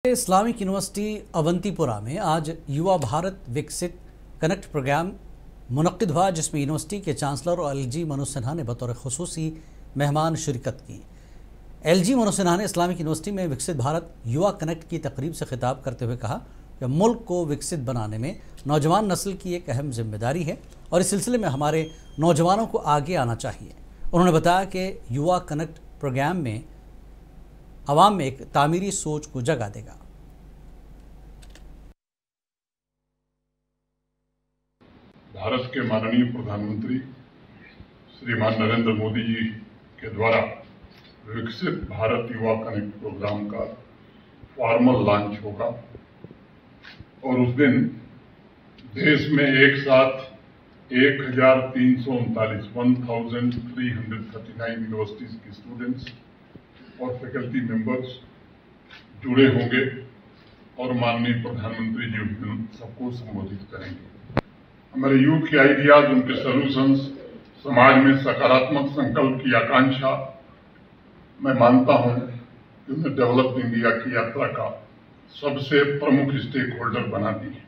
Islamic university Awantipora में आज युवा भारत विकसित कनेक्ट प्रोग्राम मुनक्किद हुआ, जिसमें यूनिवर्सिटी के चांसलर और एलजी मनोज सिन्हा ने बतौर खुसूसी मेहमान शिरकत की। एलजी मनोज सिन्हा ने इस्लामिक यूनिवर्सिटी में विकसित भारत युवा कनेक्ट की तकरीब से खिताब करते हुए कहा कि मुल्क को विकसित बनाने में नौजवान नस्ल की एक अहम जिम्मेदारी है और इस सिलसिले में हमारे नौजवानों को आगे आना चाहिए। उन्होंने बताया कि युवा कनेक्ट प्रोग्राम में अवाम में एक तामीरी सोच को जगह देगा। भारत के माननीय प्रधानमंत्री श्रीमान नरेंद्र मोदी जी के द्वारा विकसित भारत युवा कनेक्ट प्रोग्राम का फॉर्मल लॉन्च होगा और उस दिन देश में एक साथ 1339 यूनिवर्सिटीज की स्टूडेंट्स और फैकल्टी मेंबर्स जुड़े होंगे और माननीय प्रधानमंत्री जी सबको संबोधित करेंगे। हमारे यूथ के आइडियाज, उनके सॉल्यूशंस, समाज में सकारात्मक संकल्प की आकांक्षा, मैं मानता हूं कि उन्हें डेवलप इंडिया की यात्रा का सबसे प्रमुख स्टेक होल्डर बनाती है।